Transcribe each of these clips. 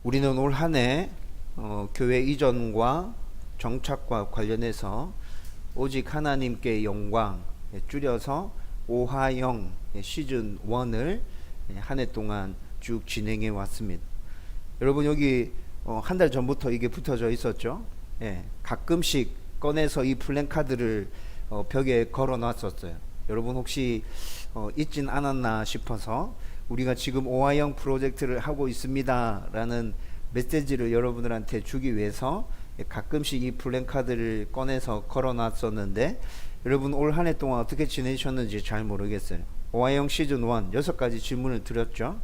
우리는 올 한해 교회 이전과 정착과 관련해서 오직 하나님께 영광, 줄여서 오하영 시즌 1을 한 해 동안 쭉 진행해 왔습니다. 여러분 여기 한 달 전부터 이게 붙어져 있었죠. 가끔씩 꺼내서 이 플랜카드를 벽에 걸어 놨었어요. 여러분 혹시 잊진 않았나 싶어서 우리가 지금 오하영 프로젝트를 하고 있습니다 라는 메시지를 여러분들한테 주기 위해서 가끔씩 이 플랜카드를 꺼내서 걸어 놨었는데, 여러분 올 한 해 동안 어떻게 지내셨는지 잘 모르겠어요. 오하영 시즌 1 6가지 질문을 드렸죠.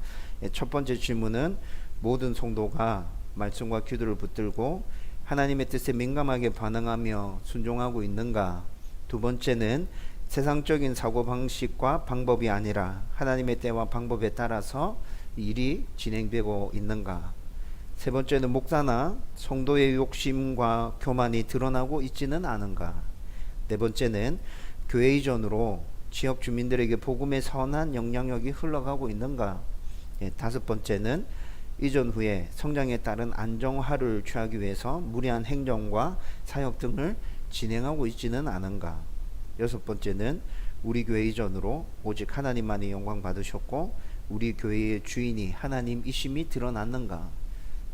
첫 번째 질문은 모든 성도가 말씀과 기도를 붙들고 하나님의 뜻에 민감하게 반응하며 순종하고 있는가. 두 번째는 세상적인 사고방식과 방법이 아니라 하나님의 때와 방법에 따라서 일이 진행되고 있는가. 세 번째는 목사나 성도의 욕심과 교만이 드러나고 있지는 않은가. 네 번째는 교회 이전으로 지역 주민들에게 복음의 선한 영향력이 흘러가고 있는가. 다섯 번째는 이전 후에 성장에 따른 안정화를 취하기 위해서 무리한 행정과 사역 등을 진행하고 있지는 않은가. 여섯 번째는 우리 교회 이전으로 오직 하나님만이 영광 받으셨고 우리 교회의 주인이 하나님이심이 드러났는가.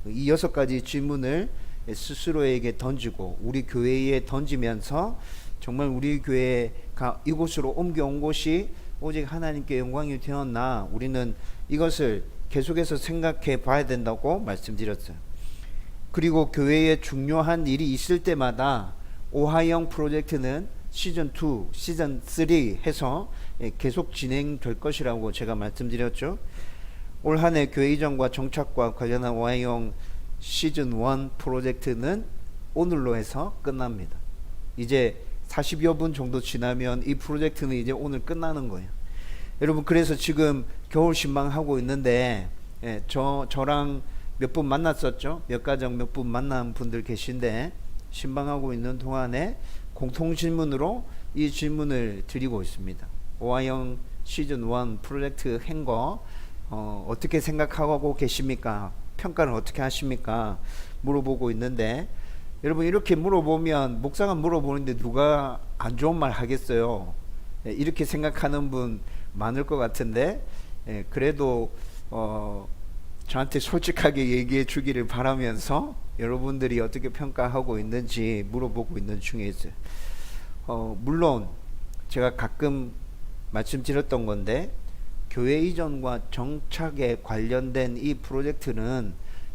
이 6가지 질문을 스스로에게 던지고 우리 교회에 던지면서 정말 우리 교회가 이곳으로 옮겨온 곳이 오직 하나님께 영광이 되었나, 우리는 이것을 계속해서 생각해 봐야 된다고 말씀드렸어요. 그리고 교회에 중요한 일이 있을 때마다 오하영 프로젝트는 시즌 2, 시즌 3 해서 계속 진행될 것이라고 제가 말씀드렸죠. 올 한 해 교회 이전과 정착과 관련한 오하영 시즌 1 프로젝트는 오늘로 해서 끝납니다. 이제 40여 분 정도 지나면 이 프로젝트는 이제 오늘 끝나는 거예요. 여러분 그래서 지금 겨울 신방하고 있는데 저랑 몇 분 만났었죠. 몇 가정 몇 분 만난 분들 계신데 신방하고 있는 동안에 공통 질문으로 이 질문을 드리고 있습니다. 오하영 시즌 1 프로젝트 한 거 어떻게 생각하고 계십니까? 평가를 어떻게 하십니까? 물어보고 있는데, 여러분 이렇게 물어보면 목사가 물어보는데 누가 안 좋은 말 하겠어요? 이렇게 생각하는 분 많을 것 같은데, 그래도 저한테 솔직하게 얘기해 주기를 바라면서 여러분들이 어떻게 평가하고 있는지 물어보고 있는 중에 있어요. 물론 제가 가끔 말씀드렸던 건데, 교회 이전과 정착에 관련된 이 프로젝트는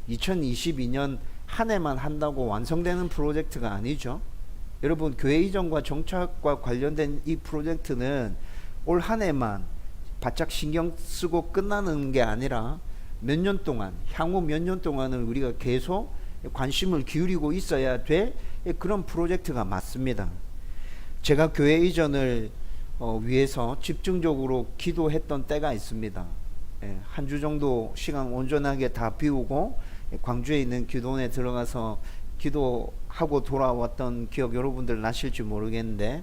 2022년 한 해만 한다고 완성되는 프로젝트가 아니죠. 여러분 교회 이전과 정착과 관련된 이 프로젝트는 올 한 해만 바짝 신경 쓰고 끝나는 게 아니라 몇 년 동안, 향후 몇 년 동안은 우리가 계속 관심을 기울이고 있어야 될 그런 프로젝트가 맞습니다. 제가 교회 이전을 위해서 집중적으로 기도했던 때가 있습니다. 한 주 정도 시간 온전하게 다 비우고 광주에 있는 기도원에 들어가서 기도하고 돌아왔던 기억 여러분들 나실지 모르겠는데,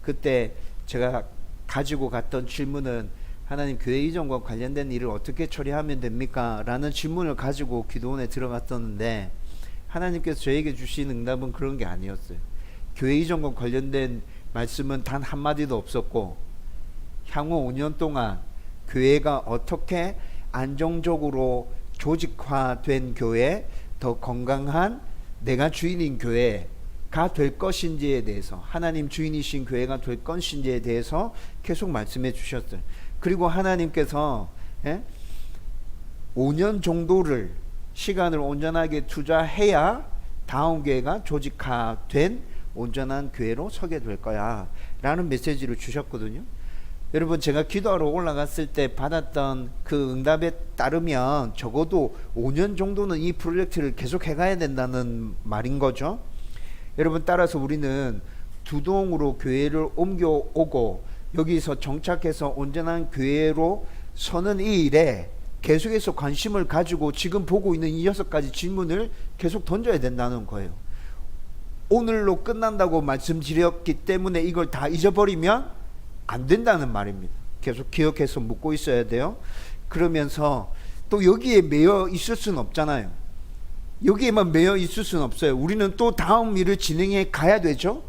그때 제가 가지고 갔던 질문은 하나님 교회 이전과 관련된 일을 어떻게 처리하면 됩니까? 라는 질문을 가지고 기도원에 들어갔었는데, 하나님께서 저에게 주신 응답은 그런 게 아니었어요. 교회 이전과 관련된 말씀은 단 한마디도 없었고, 향후 5년 동안 교회가 어떻게 안정적으로 조직화된 교회, 더 건강한 내가 주인인 교회가 될 것인지에 대해서, 하나님 주인이신 교회가 될 것인지에 대해서 계속 말씀해 주셨어요. 그리고 하나님께서 5년 정도를 시간을 온전하게 투자해야 다음 교회가 조직화된 온전한 교회로 서게 될 거야 라는 메시지를 주셨거든요. 여러분 제가 기도하러 올라갔을 때 받았던 그 응답에 따르면 적어도 5년 정도는 이 프로젝트를 계속 해가야 된다는 말인 거죠. 여러분 따라서 우리는 두동으로 교회를 옮겨오고 여기서 정착해서 온전한 교회로 서는 이 일에 계속해서 관심을 가지고 지금 보고 있는 이 6가지 질문을 계속 던져야 된다는 거예요. 오늘로 끝난다고 말씀드렸기 때문에 이걸 다 잊어버리면 안 된다는 말입니다. 계속 기억해서 묻고 있어야 돼요. 그러면서 또 여기에 매여 있을 수는 없잖아요. 여기에만 매여 있을 수는 없어요. 우리는 또 다음 일을 진행해 가야 되죠.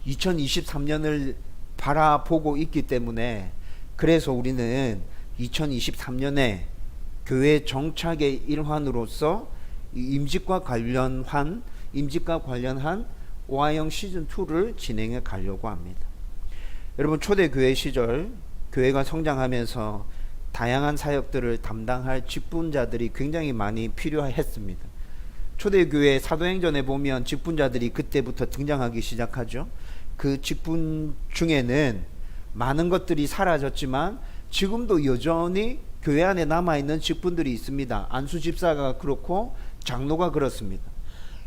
2023년을 바라보고 있기 때문에, 그래서 우리는 2023년에 교회 정착의 일환으로서 임직과 관련한 오하영 시즌2를 진행해 가려고 합니다. 여러분, 초대교회 시절 교회가 성장하면서 다양한 사역들을 담당할 직분자들이 굉장히 많이 필요했습니다. 초대교회 사도행전에 보면 직분자들이 그때부터 등장하기 시작하죠. 그 직분 중에는 많은 것들이 사라졌지만 지금도 여전히 교회 안에 남아있는 직분들이 있습니다. 안수 집사가 그렇고 장로가 그렇습니다.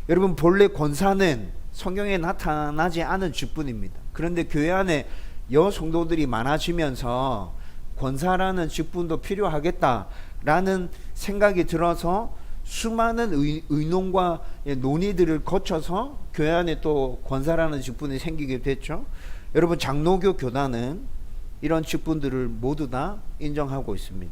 여러분, 본래 권사는 성경에 나타나지 않은 직분입니다. 그런데 교회 안에 여성도들이 많아지면서 권사라는 직분도 필요하겠다라는 생각이 들어서 수많은 의논과 논의들을 거쳐서 교회 안에 또 권사라는 직분이 생기게 됐죠. 여러분, 장로교 교단은 이런 직분들을 모두 다 인정하고 있습니다.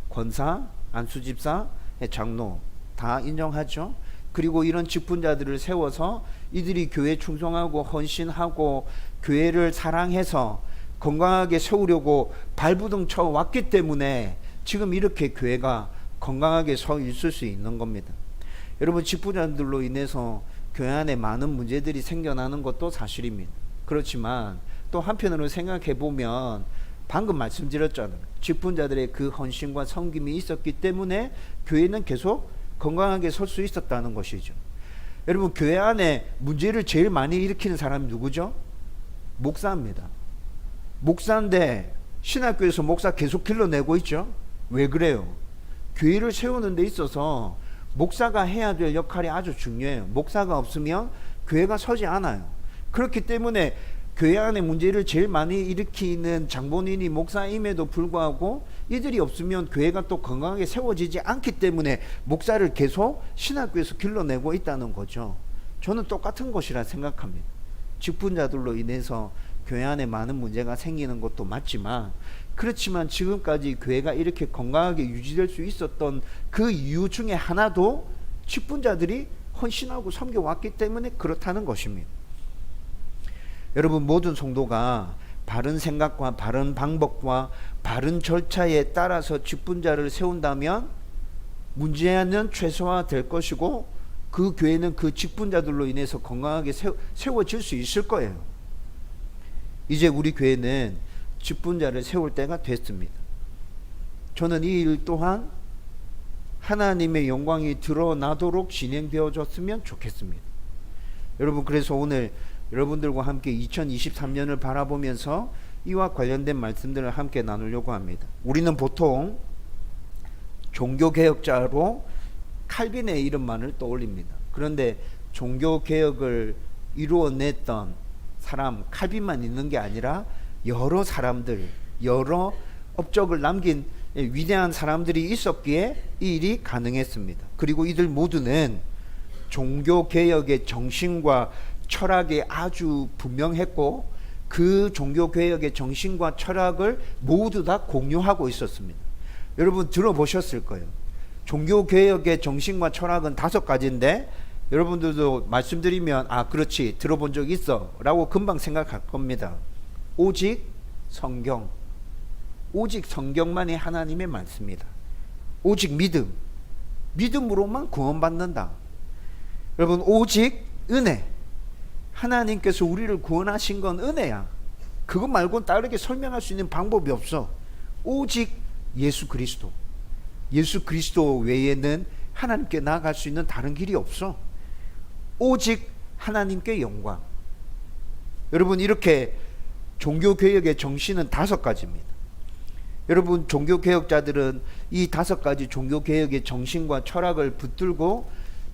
권사, 안수집사, 장로 다 인정하죠. 그리고 이런 직분자들을 세워서 이들이 교회 충성하고 헌신하고 교회를 사랑해서 건강하게 세우려고 발부둥 쳐 왔기 때문에 지금 이렇게 교회가 건강하게 서 있을 수 있는 겁니다. 여러분, 직분자들로 인해서 교회 안에 많은 문제들이 생겨나는 것도 사실입니다. 그렇지만 또 한편으로 생각해 보면 방금 말씀드렸잖아요. 직분자들의 그 헌신과 섬김이 있었기 때문에 교회는 계속 건강하게 설 수 있었다는 것이죠. 여러분, 교회 안에 문제를 제일 많이 일으키는 사람이 누구죠? 목사입니다. 목사인데 신학교에서 목사 계속 길러내고 있죠. 왜 그래요? 교회를 세우는 데 있어서 목사가 해야 될 역할이 아주 중요해요. 목사가 없으면 교회가 서지 않아요. 그렇기 때문에 교회 안에 문제를 제일 많이 일으키는 장본인이 목사임에도 불구하고 이들이 없으면 교회가 또 건강하게 세워지지 않기 때문에 목사를 계속 신학교에서 길러내고 있다는 거죠. 저는 똑같은 것이라 생각합니다. 직분자들로 인해서 교회 안에 많은 문제가 생기는 것도 맞지만, 그렇지만 지금까지 교회가 이렇게 건강하게 유지될 수 있었던 그 이유 중에 하나도 직분자들이 헌신하고 섬겨왔기 때문에 그렇다는 것입니다. 여러분, 모든 성도가 바른 생각과 바른 방법과 바른 절차에 따라서 직분자를 세운다면 문제는 최소화될 것이고 그 교회는 그 직분자들로 인해서 건강하게 세워질 수 있을 거예요. 이제 우리 교회는 직분자를 세울 때가 됐습니다. 저는 이 일 또한 하나님의 영광이 드러나도록 진행되어졌으면 좋겠습니다. 여러분, 그래서 오늘 여러분들과 함께 2023년을 바라보면서 이와 관련된 말씀들을 함께 나누려고 합니다. 우리는 보통 종교개혁자로 칼빈의 이름만을 떠올립니다. 그런데 종교개혁을 이루어냈던 사람 칼빈만 있는 게 아니라 여러 사람들, 여러 업적을 남긴 위대한 사람들이 있었기에 이 일이 가능했습니다. 그리고 이들 모두는 종교개혁의 정신과 철학이 아주 분명했고 그 종교개혁의 정신과 철학을 모두 다 공유하고 있었습니다. 여러분, 들어보셨을 거예요. 종교개혁의 정신과 철학은 5가지인데 여러분들도 말씀드리면 그렇지, 들어본 적 있어 라고 금방 생각할 겁니다. 오직 성경, 오직 성경만이 하나님의 말씀이다. 오직 믿음으로만 구원받는다. 여러분, 오직 은혜, 하나님께서 우리를 구원하신 건 은혜야. 그것 말고는 다르게 설명할 수 있는 방법이 없어. 오직 예수 그리스도 외에는 하나님께 나아갈 수 있는 다른 길이 없어. 오직 하나님께 영광. 여러분, 이렇게 종교개혁의 정신은 5가지입니다. 여러분, 종교개혁자들은 이 5가지 종교개혁의 정신과 철학을 붙들고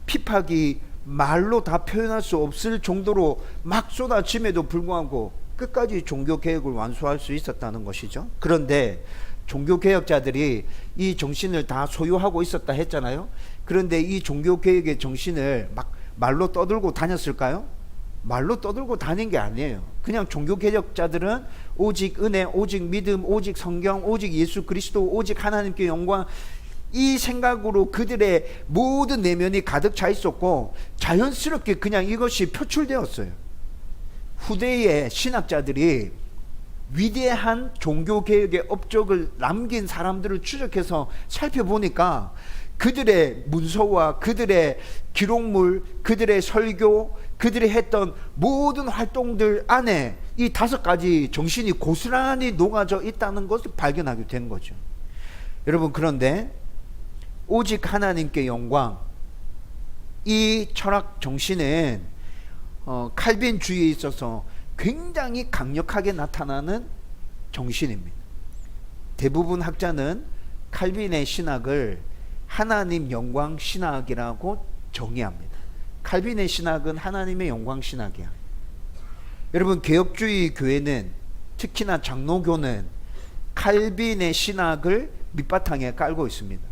핍박이 말로 다 표현할 수 없을 정도로 막 쏟아짐에도 불구하고 끝까지 종교개혁을 완수할 수 있었다는 것이죠. 그런데 종교개혁자들이 이 정신을 다 소유하고 있었다 했잖아요. 그런데 이 종교개혁의 정신을 막 말로 떠들고 다녔을까요? 말로 떠들고 다닌 게 아니에요. 그냥 종교개혁자들은 오직 은혜, 오직 믿음, 오직 성경, 오직 예수 그리스도, 오직 하나님께 영광, 이 생각으로 그들의 모든 내면이 가득 차 있었고 자연스럽게 그냥 이것이 표출되었어요. 후대의 신학자들이 위대한 종교개혁의 업적을 남긴 사람들을 추적해서 살펴보니까 그들의 문서와 그들의 기록물, 그들의 설교, 그들이 했던 모든 활동들 안에 이 5가지 정신이 고스란히 녹아져 있다는 것을 발견하게 된 거죠. 여러분, 그런데 오직 하나님께 영광, 이 철학 정신은 칼빈주의에 있어서 굉장히 강력하게 나타나는 정신입니다. 대부분 학자는 칼빈의 신학을 하나님 영광 신학이라고 정의합니다. 칼빈의 신학은 하나님의 영광 신학이야. 여러분, 개혁주의 교회는, 특히나 장로교는 칼빈의 신학을 밑바탕에 깔고 있습니다.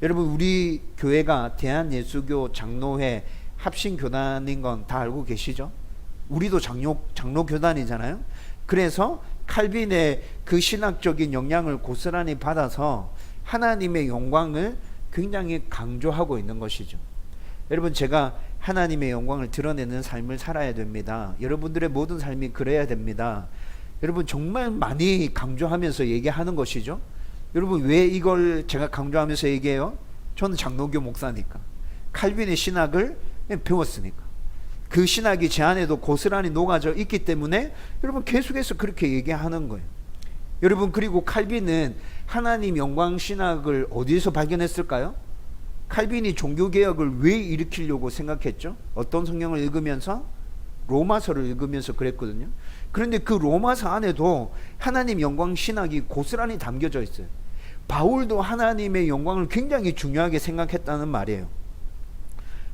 여러분, 우리 교회가 대한예수교 장로회 합신교단인 건 다 알고 계시죠? 우리도 장로교단이잖아요. 그래서 칼빈의 그 신학적인 영향을 고스란히 받아서 하나님의 영광을 굉장히 강조하고 있는 것이죠. 여러분, 제가 하나님의 영광을 드러내는 삶을 살아야 됩니다. 여러분들의 모든 삶이 그래야 됩니다. 여러분, 정말 많이 강조하면서 얘기하는 것이죠. 여러분, 왜 이걸 제가 강조하면서 얘기해요? 저는 장로교 목사니까, 칼빈의 신학을 배웠으니까, 그 신학이 제 안에도 고스란히 녹아져 있기 때문에 여러분 계속해서 그렇게 얘기하는 거예요. 여러분, 그리고 칼빈은 하나님 영광 신학을 어디에서 발견했을까요? 칼빈이 종교개혁을 왜 일으키려고 생각했죠? 어떤 성경을 읽으면서? 로마서를 읽으면서 그랬거든요. 그런데 그 로마서 안에도 하나님 영광 신학이 고스란히 담겨져 있어요. 바울도 하나님의 영광을 굉장히 중요하게 생각했다는 말이에요.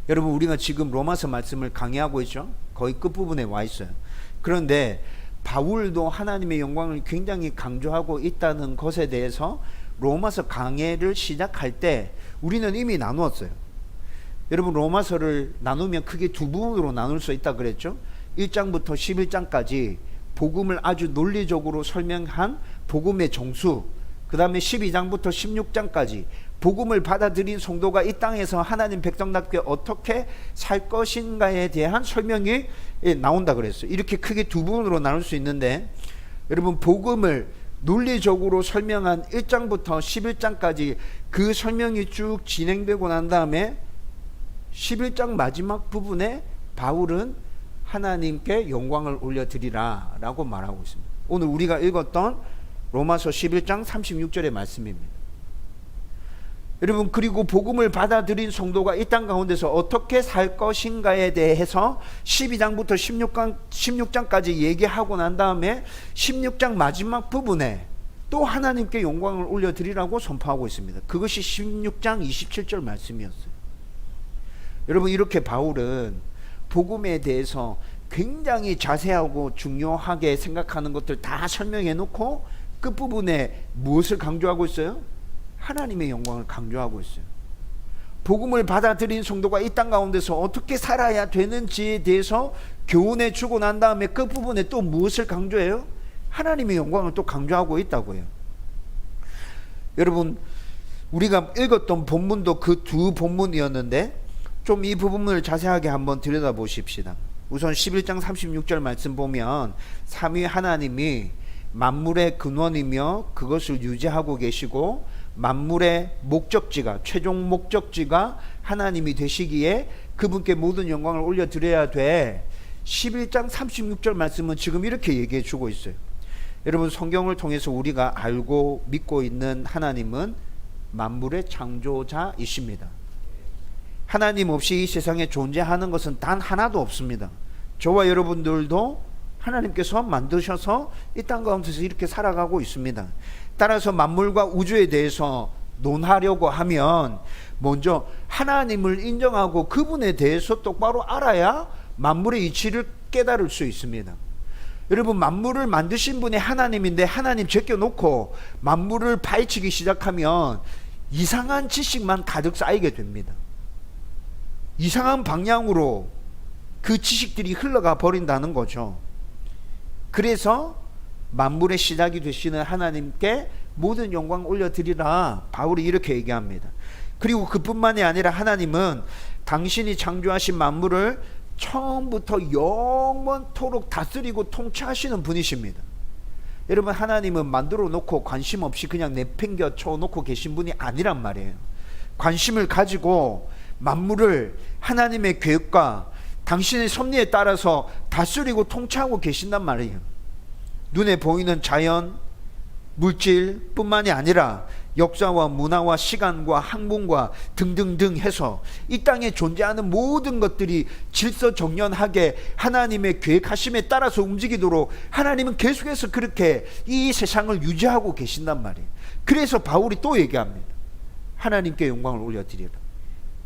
여러분, 우리가 지금 로마서 말씀을 강의하고 있죠. 거의 끝부분에 와 있어요. 그런데 바울도 하나님의 영광을 굉장히 강조하고 있다는 것에 대해서 로마서 강해를 시작할 때 우리는 이미 나누었어요. 여러분, 로마서를 나누면 크게 2부분으로 나눌 수 있다 그랬죠. 1장부터 11장까지 복음을 아주 논리적으로 설명한 복음의 정수, 그 다음에 12장부터 16장까지 복음을 받아들인 성도가 이 땅에서 하나님 백성답게 어떻게 살 것인가에 대한 설명이 나온다 그랬어요. 이렇게 크게 2부분으로 나눌 수 있는데, 여러분, 복음을 논리적으로 설명한 1장부터 11장까지 그 설명이 쭉 진행되고 난 다음에 11장 마지막 부분에 바울은 하나님께 영광을 올려드리라 라고 말하고 있습니다. 오늘 우리가 읽었던 로마서 11장 36절의 말씀입니다. 여러분, 그리고 복음을 받아들인 성도가 이 땅 가운데서 어떻게 살 것인가에 대해서 12장부터 16장까지 얘기하고 난 다음에 16장 마지막 부분에 또 하나님께 영광을 올려드리라고 선포하고 있습니다. 그것이 16장 27절 말씀이었어요. 여러분, 이렇게 바울은 복음에 대해서 굉장히 자세하고 중요하게 생각하는 것들 다 설명해 놓고 끝부분에 무엇을 강조하고 있어요? 하나님의 영광을 강조하고 있어요. 복음을 받아들인 성도가 이 땅 가운데서 어떻게 살아야 되는지에 대해서 교훈해 주고 난 다음에 끝부분에 또 무엇을 강조해요? 하나님의 영광을 또 강조하고 있다고요. 여러분, 우리가 읽었던 본문도 그 2 본문이었는데 좀 이 부분을 자세하게 한번 들여다보십시다. 우선 11장 36절 말씀 보면 삼위 하나님이 만물의 근원이며 그것을 유지하고 계시고 만물의 목적지가, 최종 목적지가 하나님이 되시기에 그분께 모든 영광을 올려드려야 돼. 11장 36절 말씀은 지금 이렇게 얘기해 주고 있어요. 여러분, 성경을 통해서 우리가 알고 믿고 있는 하나님은 만물의 창조자이십니다. 하나님 없이 이 세상에 존재하는 것은 단 하나도 없습니다. 저와 여러분들도 하나님께서 만드셔서 이 땅 가운데서 이렇게 살아가고 있습니다. 따라서 만물과 우주에 대해서 논하려고 하면 먼저 하나님을 인정하고 그분에 대해서 똑바로 알아야 만물의 이치를 깨달을 수 있습니다. 여러분, 만물을 만드신 분이 하나님인데 하나님 제껴놓고 만물을 파헤치기 시작하면 이상한 지식만 가득 쌓이게 됩니다. 이상한 방향으로 그 지식들이 흘러가 버린다는 거죠. 그래서 만물의 시작이 되시는 하나님께 모든 영광 올려드리라. 바울이 이렇게 얘기합니다. 그리고 그뿐만이 아니라 하나님은 당신이 창조하신 만물을 처음부터 영원토록 다스리고 통치하시는 분이십니다. 여러분, 하나님은 만들어 놓고 관심 없이 그냥 내팽겨 쳐 놓고 계신 분이 아니란 말이에요. 관심을 가지고 만물을 하나님의 계획과 당신의 섭리에 따라서 다스리고 통치하고 계신단 말이에요. 눈에 보이는 자연, 물질 뿐만이 아니라 역사와 문화와 시간과 학문과 등등등 해서 이 땅에 존재하는 모든 것들이 질서정연하게 하나님의 계획하심에 따라서 움직이도록 하나님은 계속해서 그렇게 이 세상을 유지하고 계신단 말이에요. 그래서 바울이 또 얘기합니다. 하나님께 영광을 올려드리라.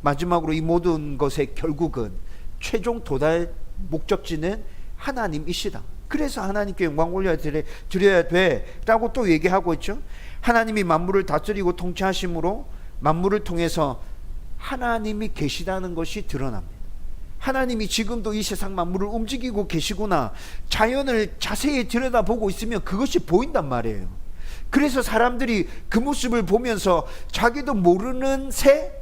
마지막으로 이 모든 것의 결국은 최종 도달 목적지는 하나님이시다. 그래서 하나님께 영광 올려드려야 돼 라고 또 얘기하고 있죠. 하나님이 만물을 다스리고 통치하심으로 만물을 통해서 하나님이 계시다는 것이 드러납니다. 하나님이 지금도 이 세상 만물을 움직이고 계시구나, 자연을 자세히 들여다보고 있으면 그것이 보인단 말이에요. 그래서 사람들이 그 모습을 보면서 자기도 모르는 새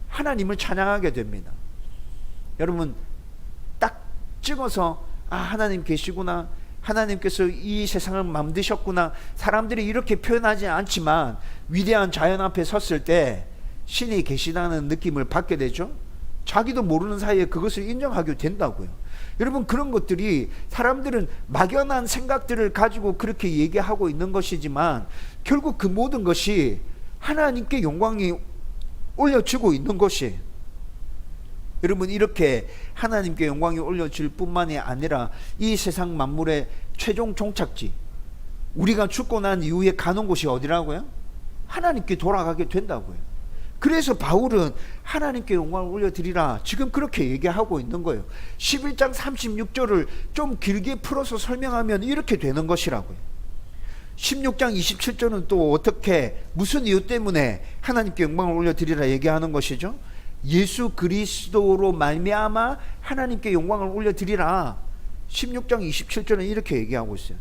하나님을 찬양하게 됩니다. 여러분, 딱 찍어서 하나님 계시구나, 하나님께서 이 세상을 만드셨구나, 사람들이 이렇게 표현하지 않지만 위대한 자연 앞에 섰을 때 신이 계시다는 느낌을 받게 되죠. 자기도 모르는 사이에 그것을 인정하게 된다고요. 여러분, 그런 것들이 사람들은 막연한 생각들을 가지고 그렇게 얘기하고 있는 것이지만 결국 그 모든 것이 하나님께 영광이 올려지고 있는 것이에요. 여러분, 이렇게 하나님께 영광이 올려질 뿐만이 아니라 이 세상 만물의 최종 종착지, 우리가 죽고 난 이후에 가는 곳이 어디라고요? 하나님께 돌아가게 된다고요. 그래서 바울은 하나님께 영광을 올려드리라 지금 그렇게 얘기하고 있는 거예요. 11장 36절을 좀 길게 풀어서 설명하면 이렇게 되는 것이라고요. 16장 27절은 또 어떻게, 무슨 이유 때문에 하나님께 영광을 올려드리라 얘기하는 것이죠? 예수 그리스도로 말미암아 하나님께 영광을 올려드리라. 16장 27절은 이렇게 얘기하고 있어요.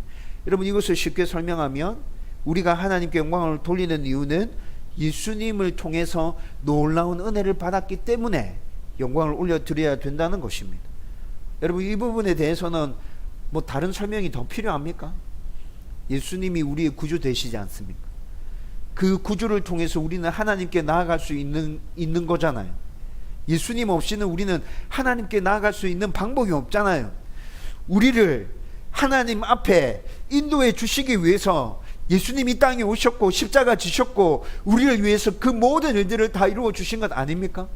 여러분, 이것을 쉽게 설명하면 우리가 하나님께 영광을 돌리는 이유는 예수님을 통해서 놀라운 은혜를 받았기 때문에 영광을 올려드려야 된다는 것입니다. 여러분, 이 부분에 대해서는 뭐 다른 설명이 더 필요합니까? 예수님이 우리의 구주 되시지 않습니까? 그 구주를 통해서 우리는 하나님께 나아갈 수 있는 거잖아요. 예수님 없이는 우리는 하나님께 나아갈 수 있는 방법이 없잖아요. 우리를 하나님 앞에 인도해 주시기 위해서 예수님이 이 땅에 오셨고 십자가 지셨고 우리를 위해서 그 모든 일들을 다 이루어 주신 것 아닙니까?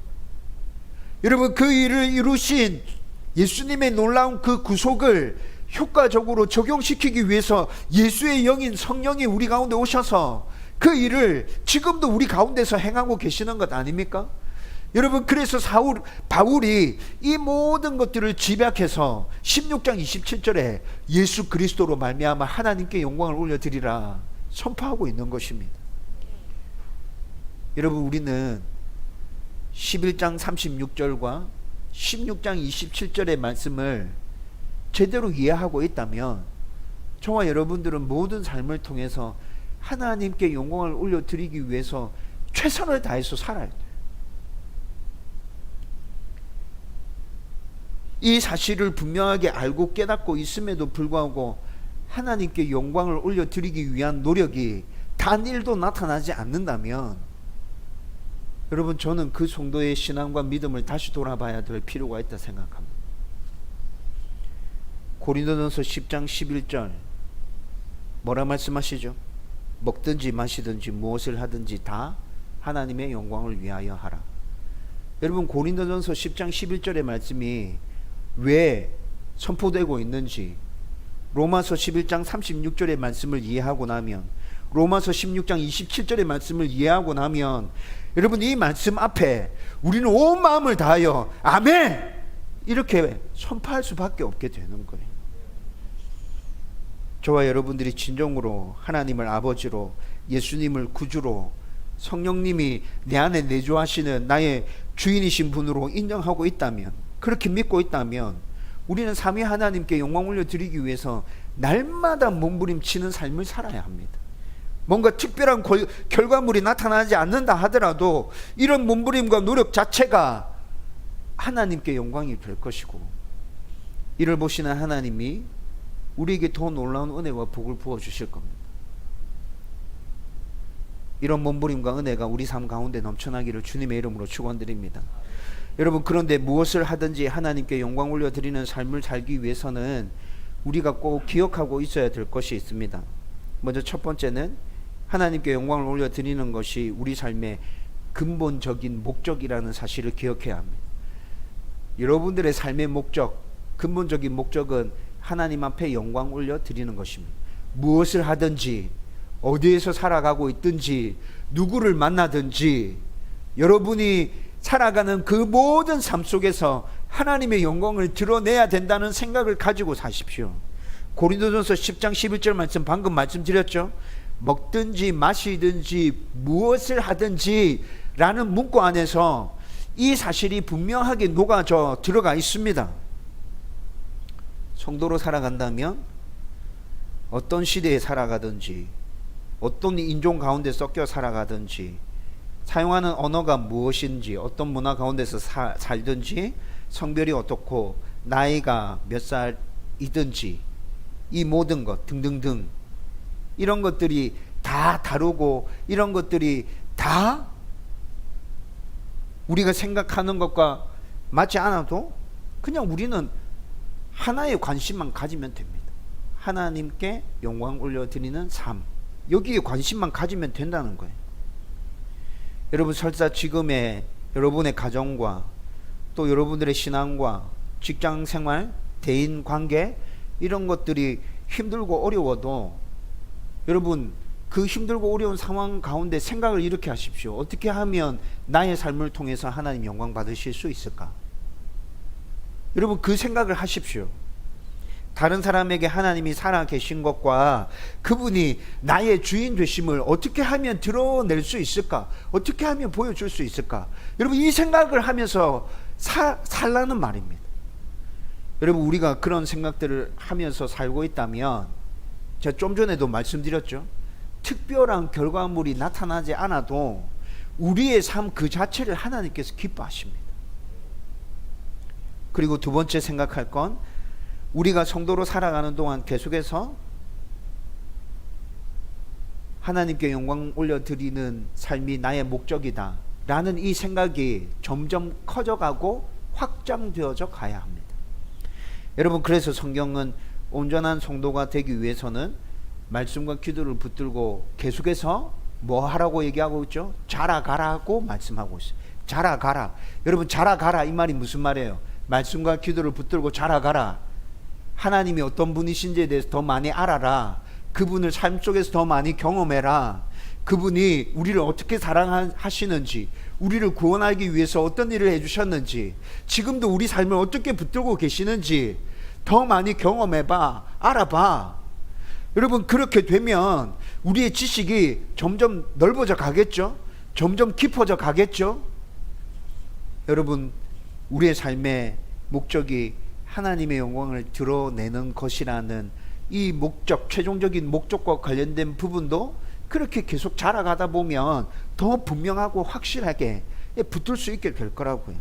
여러분, 그 일을 이루신 예수님의 놀라운 그 구속을 효과적으로 적용시키기 위해서 예수의 영인 성령이 우리 가운데 오셔서 그 일을 지금도 우리 가운데서 행하고 계시는 것 아닙니까? 여러분, 그래서 바울이 이 모든 것들을 집약해서 16장 27절에 예수 그리스도로 말미암아 하나님께 영광을 올려드리라 선포하고 있는 것입니다. 여러분, 우리는 11장 36절과 16장 27절의 말씀을 제대로 이해하고 있다면 저와 여러분들은 모든 삶을 통해서 하나님께 영광을 올려드리기 위해서 최선을 다해서 살아야 돼요. 이 사실을 분명하게 알고 깨닫고 있음에도 불구하고 하나님께 영광을 올려드리기 위한 노력이 단 1도 나타나지 않는다면 여러분, 저는 그 정도의 신앙과 믿음을 다시 돌아봐야 될 필요가 있다 생각합니다. 고린도전서 10장 11절 뭐라 말씀하시죠? 먹든지 마시든지 무엇을 하든지 다 하나님의 영광을 위하여 하라. 여러분, 고린도전서 10장 11절의 말씀이 왜 선포되고 있는지 로마서 11장 36절의 말씀을 이해하고 나면, 로마서 16장 27절의 말씀을 이해하고 나면 여러분, 이 말씀 앞에 우리는 온 마음을 다하여 아멘 이렇게 선포할 수밖에 없게 되는 거예요. 저와 여러분들이 진정으로 하나님을 아버지로, 예수님을 구주로, 성령님이 내 안에 내주하시는 나의 주인이신 분으로 인정하고 있다면, 그렇게 믿고 있다면 우리는 삼위 하나님께 영광 올려드리기 위해서 날마다 몸부림치는 삶을 살아야 합니다. 뭔가 특별한 결과물이 나타나지 않는다 하더라도 이런 몸부림과 노력 자체가 하나님께 영광이 될 것이고, 이를 보시는 하나님이 우리에게 더 놀라운 은혜와 복을 부어주실 겁니다. 이런 몸부림과 은혜가 우리 삶 가운데 넘쳐나기를 주님의 이름으로 축원드립니다. 여러분, 그런데 무엇을 하든지 하나님께 영광 올려드리는 삶을 살기 위해서는 우리가 꼭 기억하고 있어야 될 것이 있습니다. 먼저 첫 번째는 하나님께 영광을 올려드리는 것이 우리 삶의 근본적인 목적이라는 사실을 기억해야 합니다. 여러분들의 삶의 목적, 근본적인 목적은 하나님 앞에 영광 올려드리는 것입니다. 무엇을 하든지, 어디에서 살아가고 있든지, 누구를 만나든지, 여러분이 살아가는 그 모든 삶 속에서 하나님의 영광을 드러내야 된다는 생각을 가지고 사십시오. 고린도전서 10장 11절 말씀 방금 말씀드렸죠. 먹든지 마시든지 무엇을 하든지 라는 문구 안에서 이 사실이 분명하게 녹아져 들어가 있습니다. 성도로 살아간다면 어떤 시대에 살아가든지, 어떤 인종 가운데 섞여 살아가든지, 사용하는 언어가 무엇인지, 어떤 문화 가운데서 살든지, 성별이 어떻고 나이가 몇 살이든지, 이 모든 것 등등등, 이런 것들이 다 다르고, 이런 것들이 다 우리가 생각하는 것과 맞지 않아도 그냥 우리는 하나의 관심만 가지면 됩니다. 하나님께 영광 올려드리는 삶, 여기에 관심만 가지면 된다는 거예요. 여러분, 설사 지금의 여러분의 가정과 또 여러분들의 신앙과 직장생활, 대인관계, 이런 것들이 힘들고 어려워도 여러분, 그 힘들고 어려운 상황 가운데 생각을 이렇게 하십시오. 어떻게 하면 나의 삶을 통해서 하나님 영광 받으실 수 있을까? 여러분, 그 생각을 하십시오. 다른 사람에게 하나님이 살아 계신 것과 그분이 나의 주인 되심을 어떻게 하면 드러낼 수 있을까? 어떻게 하면 보여줄 수 있을까? 여러분, 이 생각을 하면서 살라는 말입니다. 여러분, 우리가 그런 생각들을 하면서 살고 있다면, 제가 좀 전에도 말씀드렸죠. 특별한 결과물이 나타나지 않아도 우리의 삶 그 자체를 하나님께서 기뻐하십니다. 그리고 두 번째 생각할 건, 우리가 성도로 살아가는 동안 계속해서 하나님께 영광 올려드리는 삶이 나의 목적이다 라는 이 생각이 점점 커져가고 확장되어져 가야 합니다. 여러분, 그래서 성경은 온전한 성도가 되기 위해서는 말씀과 기도를 붙들고 계속해서 뭐 하라고 얘기하고 있죠? 자라가라고 말씀하고 있어요. 자라가라. 여러분, 자라가라 이 말이 무슨 말이에요? 말씀과 기도를 붙들고 자라가라. 하나님이 어떤 분이신지에 대해서 더 많이 알아라. 그분을 삶 속에서 더 많이 경험해라. 그분이 우리를 어떻게 사랑하시는지, 우리를 구원하기 위해서 어떤 일을 해주셨는지, 지금도 우리 삶을 어떻게 붙들고 계시는지 더 많이 경험해봐. 알아봐. 여러분, 그렇게 되면 우리의 지식이 점점 넓어져 가겠죠? 점점 깊어져 가겠죠? 여러분, 우리의 삶의 목적이 하나님의 영광을 드러내는 것이라는 이 목적, 최종적인 목적과 관련된 부분도 그렇게 계속 자라가다 보면 더 분명하고 확실하게 붙을 수 있게 될 거라고요.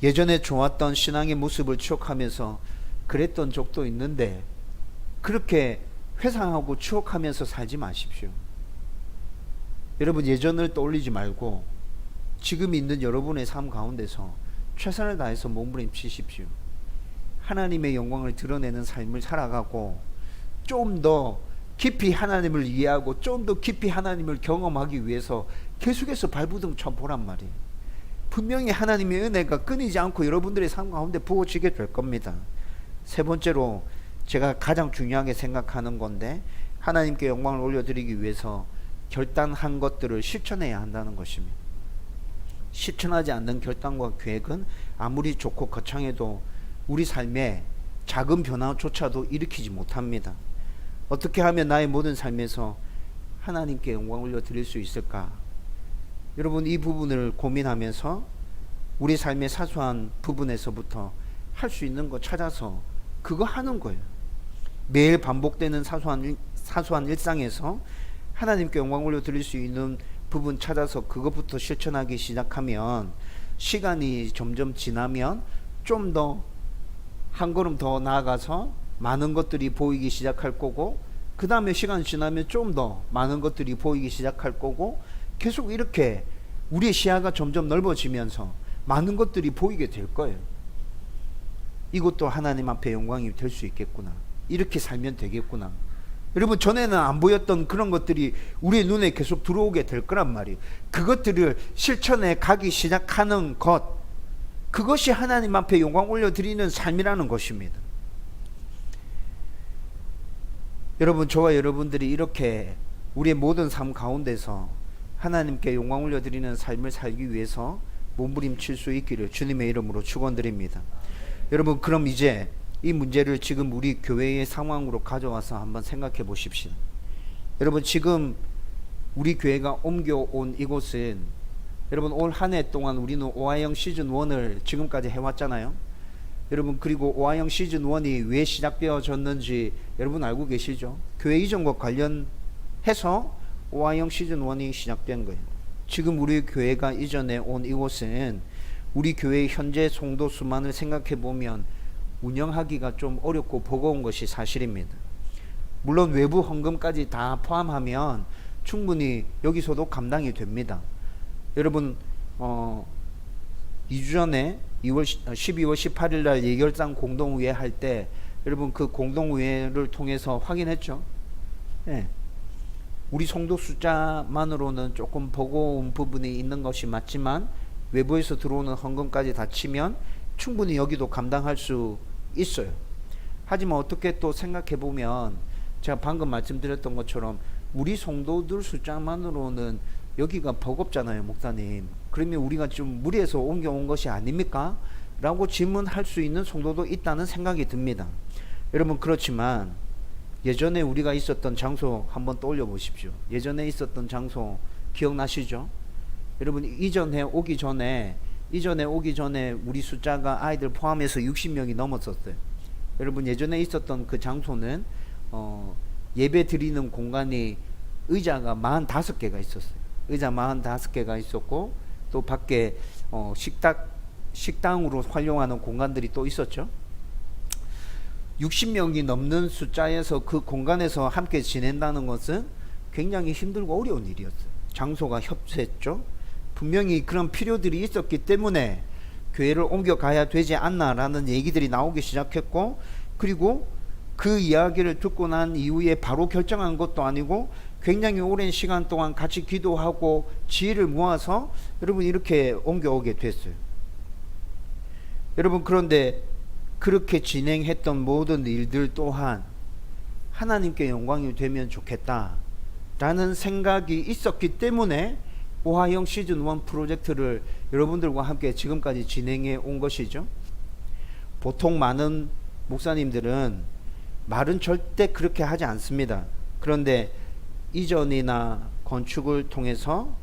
예전에 좋았던 신앙의 모습을 추억하면서 그랬던 적도 있는데, 그렇게 회상하고 추억하면서 살지 마십시오. 여러분, 예전을 떠올리지 말고 지금 있는 여러분의 삶 가운데서 최선을 다해서 몸부림치십시오. 하나님의 영광을 드러내는 삶을 살아가고, 좀 더 깊이 하나님을 이해하고 좀 더 깊이 하나님을 경험하기 위해서 계속해서 발부둥 쳐보란 말이에요. 분명히 하나님의 은혜가 끊이지 않고 여러분들의 삶 가운데 부어지게 될 겁니다. 세 번째로 제가 가장 중요하게 생각하는 건데, 하나님께 영광을 올려드리기 위해서 결단한 것들을 실천해야 한다는 것입니다. 실천하지 않는 결단과 계획은 아무리 좋고 거창해도 우리 삶에 작은 변화조차도 일으키지 못합니다. 어떻게 하면 나의 모든 삶에서 하나님께 영광을 올려드릴 수 있을까? 여러분, 이 부분을 고민하면서 우리 삶의 사소한 부분에서부터 할 수 있는 거 찾아서 그거 하는 거예요. 매일 반복되는 사소한 일상에서 하나님께 영광 올려드릴 수 있는 부분 찾아서 그것부터 실천하기 시작하면 시간이 점점 지나면 좀 더 한 걸음 더 나아가서 많은 것들이 보이기 시작할 거고, 그 다음에 시간 지나면 좀 더 많은 것들이 보이기 시작할 거고, 계속 이렇게 우리의 시야가 점점 넓어지면서 많은 것들이 보이게 될 거예요. 이것도 하나님 앞에 영광이 될 수 있겠구나, 이렇게 살면 되겠구나. 여러분, 전에는 안 보였던 그런 것들이 우리의 눈에 계속 들어오게 될 거란 말이에요. 그것들을 실천해 가기 시작하는 것, 그것이 하나님 앞에 영광 올려드리는 삶이라는 것입니다. 여러분, 저와 여러분들이 이렇게 우리의 모든 삶 가운데서 하나님께 영광 올려드리는 삶을 살기 위해서 몸부림칠 수 있기를 주님의 이름으로 축원드립니다. 여러분, 그럼 이제 이 문제를 지금 우리 교회의 상황으로 가져와서 한번 생각해 보십시오. 여러분, 지금 우리 교회가 옮겨온 이곳은, 여러분, 올 한 해 동안 우리는 오하영 시즌1을 지금까지 해왔잖아요. 여러분, 그리고 오하영 시즌1이 왜 시작되어졌는지 여러분 알고 계시죠? 교회 이전과 관련해서 오하영 시즌1이 시작된 거예요. 지금 우리 교회가 이전에 온 이곳은 우리 교회의 현재 성도 수만을 생각해 보면 운영하기가 좀 어렵고 버거운 것이 사실입니다. 물론 외부 헌금까지 다 포함하면 충분히 여기서도 감당이 됩니다. 여러분, 2주 전에 12월 18일 날 예결상 공동의회 할 때 여러분 그 공동의회를 통해서 확인했죠. 네. 우리 성도 숫자만으로는 조금 버거운 부분이 있는 것이 맞지만 외부에서 들어오는 헌금까지 다 치면 충분히 여기도 감당할 수 있어요. 하지만 어떻게 또 생각해 보면 제가 방금 말씀드렸던 것처럼 우리 성도들 숫자만으로는 여기가 버겁잖아요, 목사님. 그러면 우리가 좀 무리해서 옮겨온 것이 아닙니까? 라고 질문할 수 있는 성도도 있다는 생각이 듭니다. 여러분, 그렇지만 예전에 우리가 있었던 장소 한번 떠올려 보십시오. 예전에 있었던 장소 기억나시죠? 여러분, 이전에 오기 전에 우리 숫자가 아이들 포함해서 60명이 넘었었어요. 여러분, 예전에 있었던 그 장소는 예배 드리는 공간이 의자가 45개가 있었어요. 의자 45개가 있었고, 또 밖에 식당으로 활용하는 공간들이 또 있었죠. 60명이 넘는 숫자에서 그 공간에서 함께 지낸다는 것은 굉장히 힘들고 어려운 일이었어요. 장소가 협소했죠. 분명히 그런 필요들이 있었기 때문에 교회를 옮겨가야 되지 않나라는 얘기들이 나오기 시작했고, 그리고 그 이야기를 듣고 난 이후에 바로 결정한 것도 아니고 굉장히 오랜 시간 동안 같이 기도하고 지혜를 모아서 여러분 이렇게 옮겨오게 됐어요. 여러분, 그런데 그렇게 진행했던 모든 일들 또한 하나님께 영광이 되면 좋겠다 라는 생각이 있었기 때문에 오하영 시즌1 프로젝트를 여러분들과 함께 지금까지 진행해 온 것이죠. 보통 많은 목사님들은 말은 절대 그렇게 하지 않습니다. 그런데 이전이나 건축을 통해서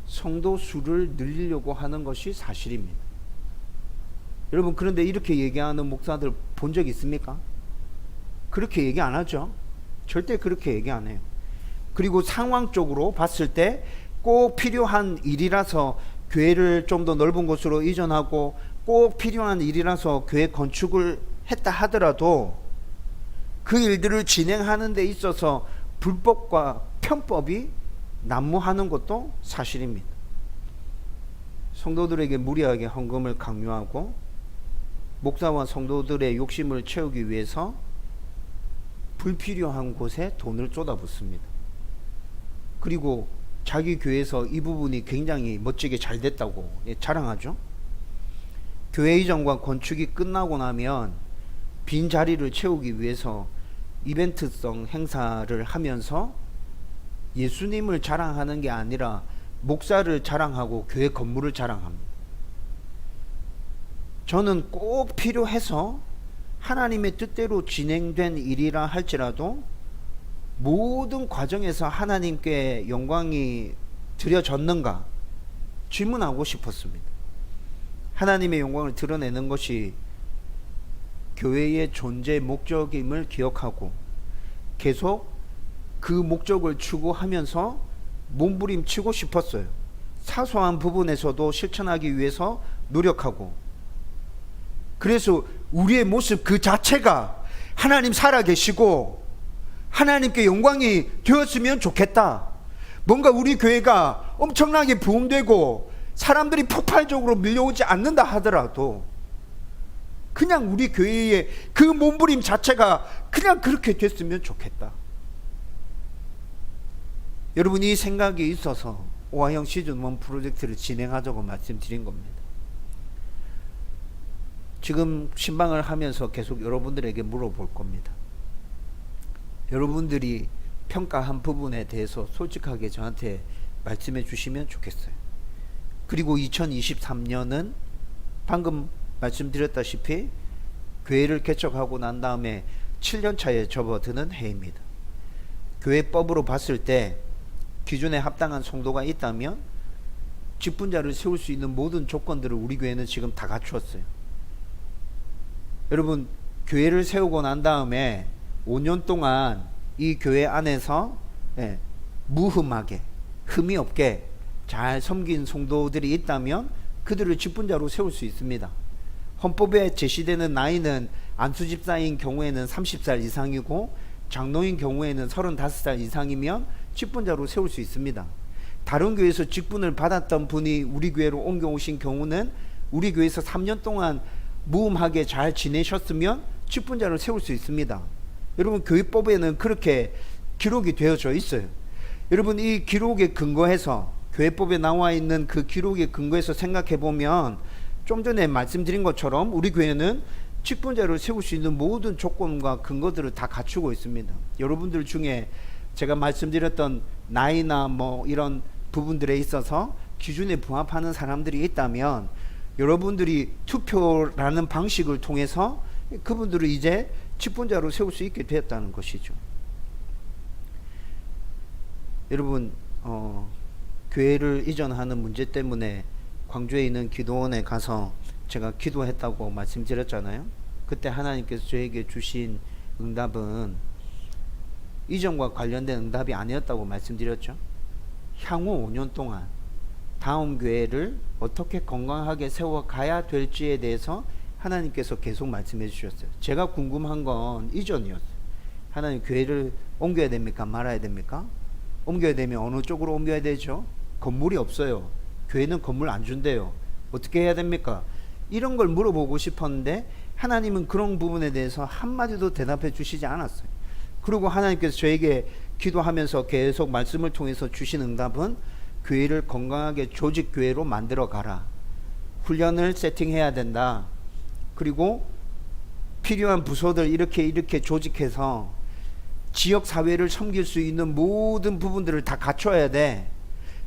성도 수를 늘리려고 하는 것이 사실입니다. 여러분, 그런데 이렇게 얘기하는 목사들 본 적 있습니까? 그렇게 얘기 안 하죠. 절대 그렇게 얘기 안 해요. 그리고 상황적으로 봤을 때 꼭 필요한 일이라서 교회를 좀 더 넓은 곳으로 이전하고 꼭 필요한 일이라서 교회 건축을 했다 하더라도 그 일들을 진행하는 데 있어서 불법과 편법이 난무하는 것도 사실입니다. 성도들에게 무리하게 헌금을 강요하고 목사와 성도들의 욕심을 채우기 위해서 불필요한 곳에 돈을 쏟아붓습니다. 그리고 자기 교회에서 이 부분이 굉장히 멋지게 잘 됐다고 자랑하죠. 교회 이전과 건축이 끝나고 나면 빈 자리를 채우기 위해서 이벤트성 행사를 하면서 예수님을 자랑하는 게 아니라 목사를 자랑하고 교회 건물을 자랑합니다. 저는 꼭 필요해서 하나님의 뜻대로 진행된 일이라 할지라도 모든 과정에서 하나님께 영광이 드려졌는가 질문하고 싶었습니다. 하나님의 영광을 드러내는 것이 교회의 존재 목적임을 기억하고 계속 그 목적을 추구하면서 몸부림치고 싶었어요. 사소한 부분에서도 실천하기 위해서 노력하고, 그래서 우리의 모습 그 자체가 하나님 살아계시고 하나님께 영광이 되었으면 좋겠다. 뭔가 우리 교회가 엄청나게 부흥되고 사람들이 폭발적으로 밀려오지 않는다 하더라도 그냥 우리 교회의 그 몸부림 자체가 그냥 그렇게 됐으면 좋겠다. 여러분, 이 생각이 있어서 오하영 시즌1 프로젝트를 진행하자고 말씀드린 겁니다. 지금 신방을 하면서 계속 여러분들에게 물어볼 겁니다. 여러분들이 평가한 부분에 대해서 솔직하게 저한테 말씀해 주시면 좋겠어요. 그리고 2023년은 방금 말씀드렸다시피 교회를 개척하고 난 다음에 7년 차에 접어드는 해입니다. 교회법으로 봤을 때 기준에 합당한 성도가 있다면 직분자를 세울 수 있는 모든 조건들을 우리 교회는 지금 다 갖추었어요. 여러분, 교회를 세우고 난 다음에 5년 동안 이 교회 안에서 무흠하게, 흠이 없게 잘 섬긴 성도들이 있다면 그들을 직분자로 세울 수 있습니다. 헌법에 제시되는 나이는 안수집사인 경우에는 30살 이상이고 장로인 경우에는 35살 이상이면 직분자로 세울 수 있습니다. 다른 교회에서 직분을 받았던 분이 우리 교회로 옮겨오신 경우는 우리 교회에서 3년 동안 무음하게 잘 지내셨으면 직분자를 세울 수 있습니다. 여러분, 교회법에는 그렇게 기록이 되어져 있어요. 여러분, 이 기록에 근거해서, 교회법에 나와 있는 그 기록에 근거해서 생각해 보면 좀 전에 말씀드린 것처럼 우리 교회는 직분자를 세울 수 있는 모든 조건과 근거들을 다 갖추고 있습니다. 여러분들 중에 제가 말씀드렸던 나이나 뭐 이런 부분들에 있어서 기준에 부합하는 사람들이 있다면 여러분들이 투표라는 방식을 통해서 그분들을 이제 직분자로 세울 수 있게 되었다는 것이죠. 여러분, 교회를 이전하는 문제 때문에 광주에 있는 기도원에 가서 제가 기도했다고 말씀드렸잖아요. 그때 하나님께서 저에게 주신 응답은 이전과 관련된 응답이 아니었다고 말씀드렸죠. 향후 5년 동안 다음 교회를 어떻게 건강하게 세워가야 될지에 대해서 하나님께서 계속 말씀해 주셨어요. 제가 궁금한 건 이전이었어요. 하나님, 교회를 옮겨야 됩니까? 말아야 됩니까? 옮겨야 되면 어느 쪽으로 옮겨야 되죠? 건물이 없어요. 교회는 건물 안 준대요. 어떻게 해야 됩니까? 이런 걸 물어보고 싶었는데 하나님은 그런 부분에 대해서 한마디도 대답해 주시지 않았어요. 그리고 하나님께서 저에게 기도하면서 계속 말씀을 통해서 주신 응답은 교회를 건강하게 조직교회로 만들어 가라. 훈련을 세팅해야 된다. 그리고 필요한 부서들 이렇게 조직해서 지역사회를 섬길 수 있는 모든 부분들을 다 갖춰야 돼.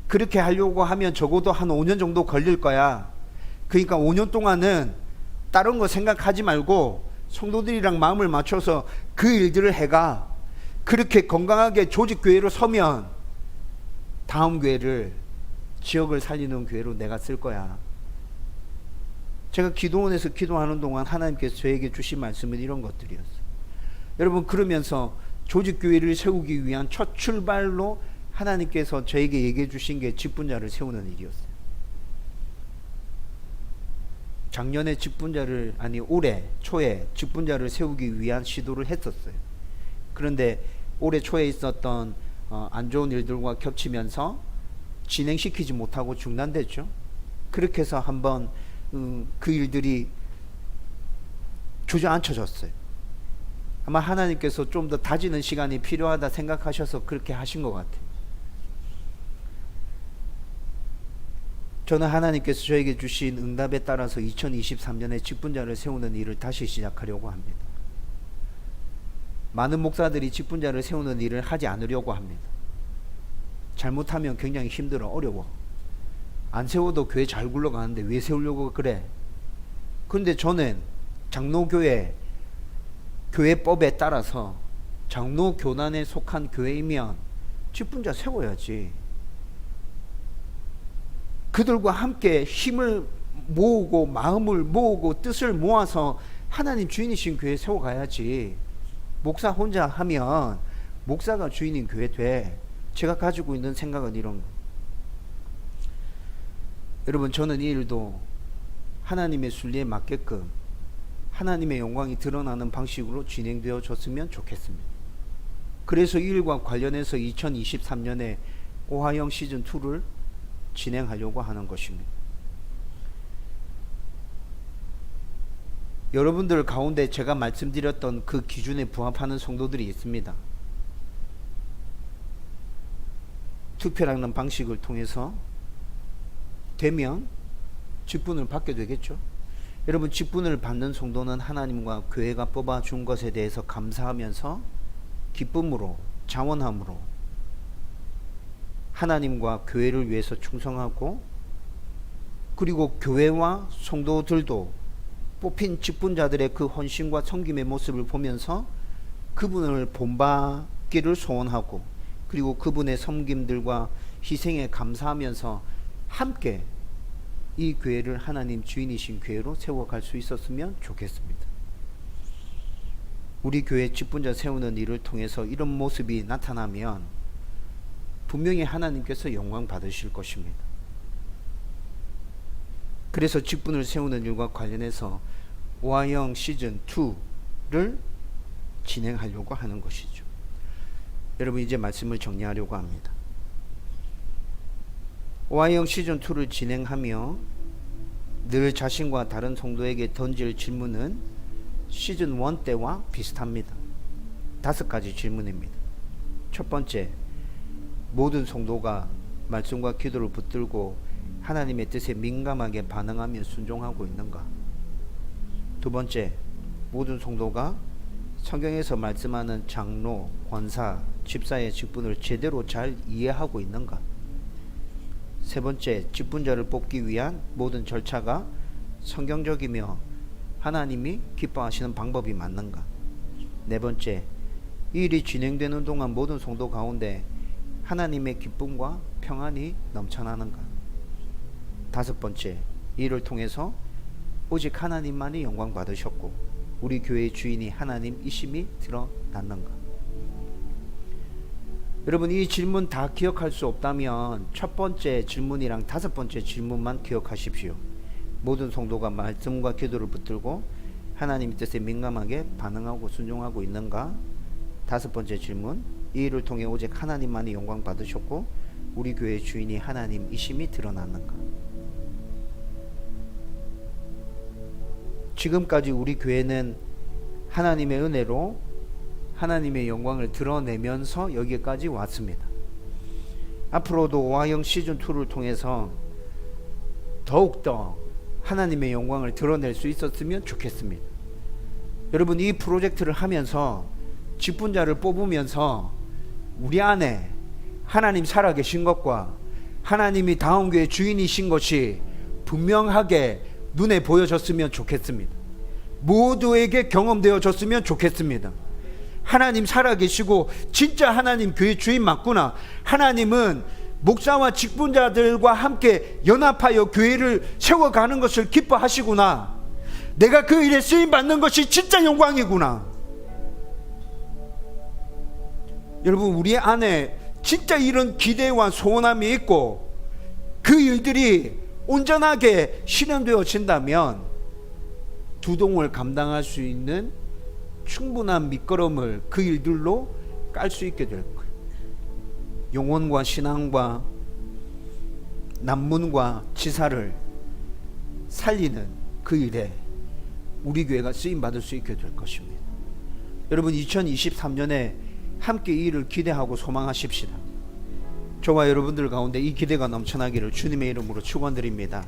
그렇게 하려고 하면 적어도 한 5년 정도 걸릴 거야. 그러니까 5년 동안은 다른 거 생각하지 말고 성도들이랑 마음을 맞춰서 그 일들을 해가. 그렇게 건강하게 조직교회로 서면 다음 교회를 지역을 살리는 교회로 내가 쓸 거야. 제가 기도원에서 기도하는 동안 하나님께서 저에게 주신 말씀은 이런 것들이었어요. 여러분, 그러면서 조직교회를 세우기 위한 첫 출발로 하나님께서 저에게 얘기해 주신 게 직분자를 세우는 일이었어요. 작년에 올해 초에 직분자를 세우기 위한 시도를 했었어요. 그런데 올해 초에 있었던 안 좋은 일들과 겹치면서 진행시키지 못하고 중단됐죠. 그렇게 해서 한번 그 일들이 주저앉혀졌어요. 아마 하나님께서 좀 더 다지는 시간이 필요하다 생각하셔서 그렇게 하신 것 같아요. 저는 하나님께서 저에게 주신 응답에 따라서 2023년에 직분자를 세우는 일을 다시 시작하려고 합니다. 많은 목사들이 직분자를 세우는 일을 하지 않으려고 합니다. 잘못하면 굉장히 힘들어, 어려워. 안 세워도 교회 잘 굴러가는데 왜 세우려고 그래? 그런데 저는 장로교회 교회법에 따라서 장로교단에 속한 교회이면 직분자 세워야지. 그들과 함께 힘을 모으고 마음을 모으고 뜻을 모아서 하나님 주인이신 교회 세워가야지. 목사 혼자 하면 목사가 주인인 교회 돼. 제가 가지고 있는 생각은 이런 거. 여러분, 저는 이 일도 하나님의 순리에 맞게끔 하나님의 영광이 드러나는 방식으로 진행되어 졌으면 좋겠습니다. 그래서 이 일과 관련해서 2023년에 오하영 시즌2를 진행하려고 하는 것입니다. 여러분들 가운데 제가 말씀드렸던 그 기준에 부합하는 성도들이 있습니다. 투표라는 방식을 통해서 되면 직분을 받게 되겠죠. 여러분, 직분을 받는 성도는 하나님과 교회가 뽑아준 것에 대해서 감사하면서 기쁨으로, 자원함으로 하나님과 교회를 위해서 충성하고, 그리고 교회와 성도들도 뽑힌 직분자들의 그 헌신과 섬김의 모습을 보면서 그분을 본받기를 소원하고, 그리고 그분의 섬김들과 희생에 감사하면서 함께 이 교회를 하나님 주인이신 교회로 세워갈 수 있었으면 좋겠습니다. 우리 교회 직분자 세우는 일을 통해서 이런 모습이 나타나면 분명히 하나님께서 영광 받으실 것입니다. 그래서 직분을 세우는 일과 관련해서 오하영 시즌2를 진행하려고 하는 것이죠. 여러분, 이제 말씀을 정리하려고 합니다. 오하영 시즌2를 진행하며 늘 자신과 다른 성도에게 던질 질문은 시즌1 때와 비슷합니다. 5가지 질문입니다. 첫 번째, 모든 성도가 말씀과 기도를 붙들고 하나님의 뜻에 민감하게 반응하며 순종하고 있는가? 두 번째, 모든 성도가 성경에서 말씀하는 장로, 권사, 집사의 직분을 제대로 잘 이해하고 있는가? 세 번째, 직분자를 뽑기 위한 모든 절차가 성경적이며 하나님이 기뻐하시는 방법이 맞는가? 네 번째, 이 일이 진행되는 동안 모든 성도 가운데 하나님의 기쁨과 평안이 넘쳐나는가? 다섯 번째, 이 일을 통해서 오직 하나님만이 영광 받으셨고 우리 교회의 주인이 하나님이심이 드러났는가? 여러분, 이 질문 다 기억할 수 없다면 첫 번째 질문이랑 5번째 질문만 기억하십시오. 모든 성도가 말씀과 기도를 붙들고 하나님의 뜻에 민감하게 반응하고 순종하고 있는가? 5번째 질문, 이 일을 통해 오직 하나님만이 영광 받으셨고 우리 교회의 주인이 하나님이심이 드러났는가? 지금까지 우리 교회는 하나님의 은혜로 하나님의 영광을 드러내면서 여기까지 왔습니다. 앞으로도 오하영 시즌2를 통해서 더욱더 하나님의 영광을 드러낼 수 있었으면 좋겠습니다. 여러분, 이 프로젝트를 하면서 직분자를 뽑으면서 우리 안에 하나님 살아계신 것과 하나님이 다음교회 주인이신 것이 분명하게 눈에 보여졌으면 좋겠습니다. 모두에게 경험되어졌으면 좋겠습니다. 하나님 살아계시고 진짜 하나님 교회 주인 맞구나. 하나님은 목사와 직분자들과 함께 연합하여 교회를 세워가는 것을 기뻐하시구나. 내가 그 일에 쓰임받는 것이 진짜 영광이구나. 여러분, 우리 안에 진짜 이런 기대와 소원함이 있고 그 일들이 온전하게 실현되어진다면 두동을 감당할 수 있는 충분한 밑거름을 그 일들로 깔 수 있게 될 거예요. 영혼과 신앙과 난문과 지사를 살리는 그 일에 우리 교회가 쓰임받을 수 있게 될 것입니다. 여러분, 2023년에 함께 이 일을 기대하고 소망하십시다. 저와 여러분들 가운데 이 기대가 넘쳐나기를 주님의 이름으로 축원드립니다.